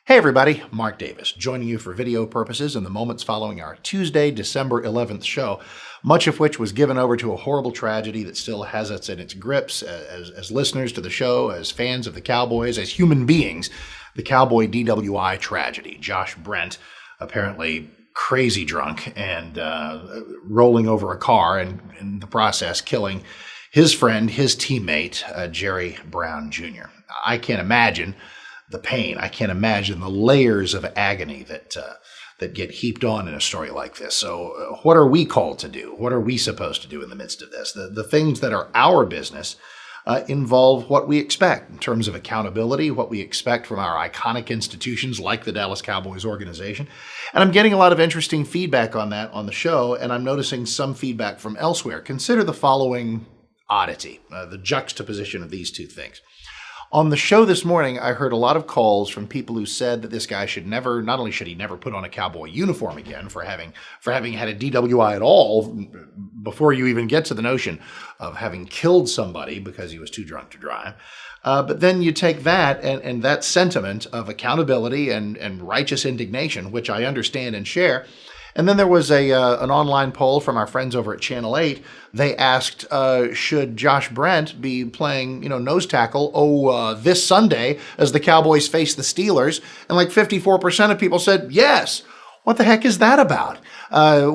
Hey everybody, Mark Davis, joining you for video purposes in the moments following our Tuesday, December 11th show, much of which was given over to a horrible tragedy that still has us in its grips as listeners to the show, as fans of the Cowboys, as human beings. The Cowboy DWI tragedy. Josh Brent, apparently crazy drunk and rolling over a car and in the process killing his friend, his teammate, Jerry Brown Jr. I can't imagine the pain. I can't imagine the layers of agony that get heaped on in a story like this. So what are we called to do? What are we supposed to do in the midst of this? The things that are our business involve what we expect in terms of accountability, what we expect from our iconic institutions like the Dallas Cowboys organization. And I'm getting a lot of interesting feedback on that on the show, and I'm noticing some feedback from elsewhere. Consider the following oddity, the juxtaposition of these two things. On the show this morning, I heard a lot of calls from people who said that this guy should never, not only should he never put on a Cowboy uniform again for having had a DWI at all, before you even get to the notion of having killed somebody because he was too drunk to drive. But then you take that and that sentiment of accountability and righteous indignation, which I understand and share. And then there was an online poll from our friends over at Channel 8. They asked, should Josh Brent be playing, nose tackle, this Sunday as the Cowboys face the Steelers? And like 54% of people said, yes. What the heck is that about?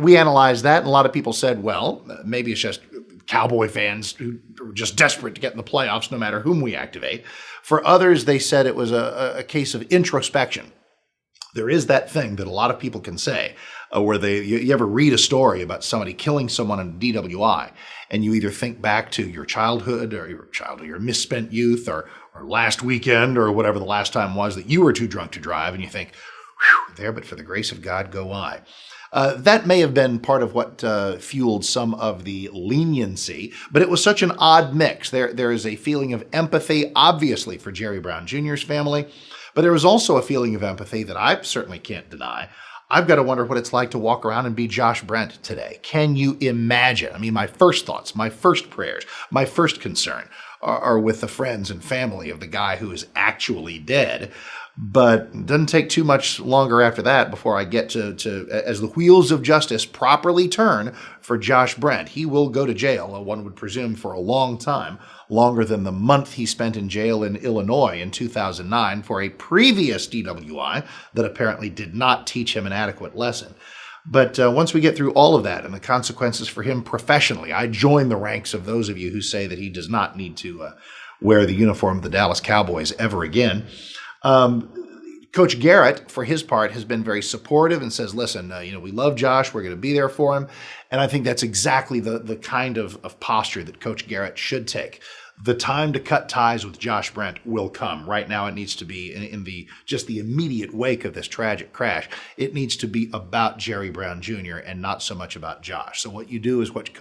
We analyzed that, and a lot of people said, well, maybe it's just Cowboy fans who are just desperate to get in the playoffs no matter whom we activate. For others, they said it was a case of introspection. There is that thing that a lot of people can say where you ever read a story about somebody killing someone in a DWI, and you either think back to your childhood or your misspent youth or last weekend or whatever the last time was that you were too drunk to drive, and you think, whew, there, but for the grace of God go I. That may have been part of what fueled some of the leniency, but it was such an odd mix. There is a feeling of empathy, obviously, for Jerry Brown Jr.'s family, but there was also a feeling of empathy that I certainly can't deny. I've got to wonder what it's like to walk around and be Josh Brent today. Can you imagine? I mean, my first thoughts, my first prayers, my first concern are with the friends and family of the guy who is actually dead. But it doesn't take too much longer after that before I get to as the wheels of justice properly turn for Josh Brent. He will go to jail, one would presume, for a long time, longer than the month he spent in jail in Illinois in 2009 for a previous DWI that apparently did not teach him an adequate lesson. But once we get through all of that and the consequences for him professionally, I join the ranks of those of you who say that he does not need to wear the uniform of the Dallas Cowboys ever again. Coach Garrett, for his part, has been very supportive and says, listen, we love Josh. We're going to be there for him. And I think that's exactly the kind of posture that Coach Garrett should take. The time to cut ties with Josh Brent will come. Right now, it needs to be in the immediate wake of this tragic crash. It needs to be about Jerry Brown Jr. and not so much about Josh. So what you do is what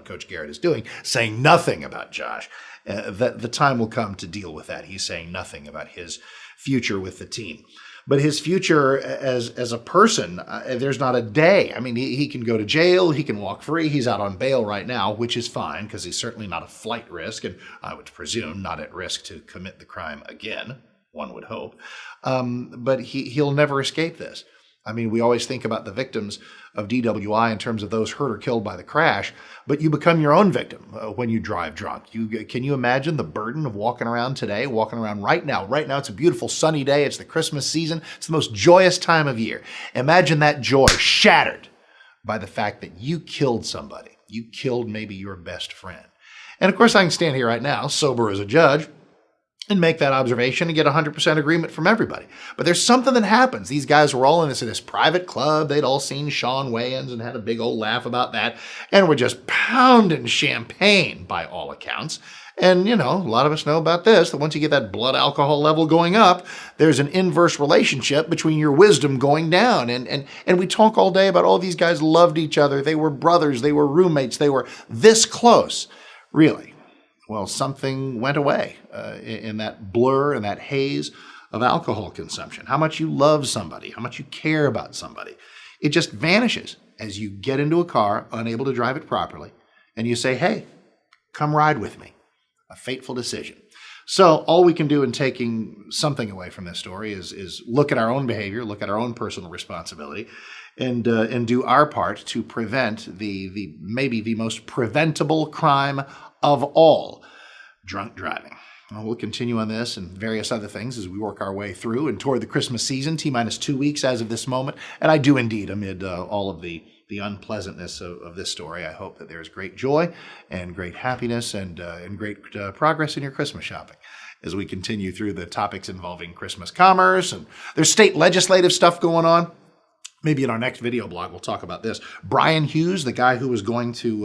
Coach Garrett is doing, saying nothing about Josh. That the time will come to deal with that. He's saying nothing about his future with the team. But his future as a person, there's not a day. I mean, he can go to jail, he can walk free, he's out on bail right now, which is fine because he's certainly not a flight risk, and I would presume not at risk to commit the crime again, one would hope. But he'll never escape this. I mean, we always think about the victims of DWI in terms of those hurt or killed by the crash, but you become your own victim when you drive drunk. Can you imagine the burden of walking around today, walking around right now? Right now, it's a beautiful sunny day. It's the Christmas season. It's the most joyous time of year. Imagine that joy shattered by the fact that you killed somebody. You killed maybe your best friend. And of course, I can stand here right now, sober as a judge, and make that observation and get 100% agreement from everybody. But there's something that happens. These guys were all in this private club. They'd all seen Sean Wayans and had a big old laugh about that and were just pounding champagne by all accounts. And, a lot of us know about this, that once you get that blood alcohol level going up, there's an inverse relationship between your wisdom going down. And we talk all day about, these guys loved each other. They were brothers. They were roommates. They were this close. Really? Well, something went away in that blur and that haze of alcohol consumption. How much you love somebody, how much you care about somebody. It just vanishes as you get into a car, unable to drive it properly, and you say, hey, come ride with me. A fateful decision. So all we can do in taking something away from this story is look at our own behavior, look at our own personal responsibility, and do our part to prevent the maybe the most preventable crime of all, drunk driving. Well, we'll continue on this and various other things as we work our way through and toward the Christmas season, T-minus 2 weeks as of this moment. And I do indeed, amid all of the unpleasantness of this story, I hope that there's great joy and great happiness and great progress in your Christmas shopping as we continue through the topics involving Christmas commerce. And there's state legislative stuff going on. Maybe in our next video blog, we'll talk about this. Brian Hughes, the guy who was going to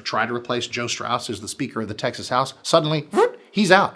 try to replace Joe Straus as the Speaker of the Texas House, suddenly, he's out.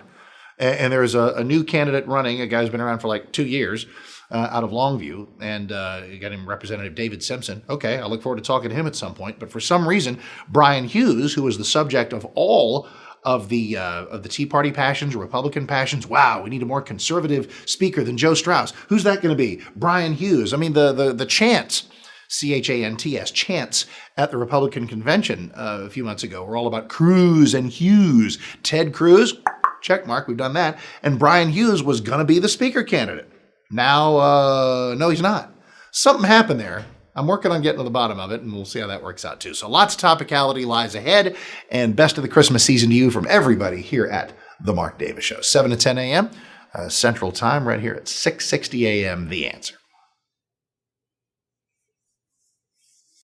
And there's a new candidate running, a guy who's been around for like 2 years, out of Longview, and you got him Representative David Simpson. Okay, I look forward to talking to him at some point. But for some reason, Brian Hughes, who was the subject of all of the Tea Party passions, Republican passions, wow, we need a more conservative speaker than Joe Straus. Who's that going to be? Brian Hughes. I mean, the chants, C-H-A-N-T-S, chants at the Republican convention a few months ago were all about Cruz and Hughes. Ted Cruz, check mark, we've done that. And Brian Hughes was going to be the speaker candidate. Now, no, he's not. Something happened there. I'm working on getting to the bottom of it, and we'll see how that works out too. So lots of topicality lies ahead, and best of the Christmas season to you from everybody here at The Mark Davis Show. 7 to 10 a.m. Central Time right here at 6:60 a.m. The Answer.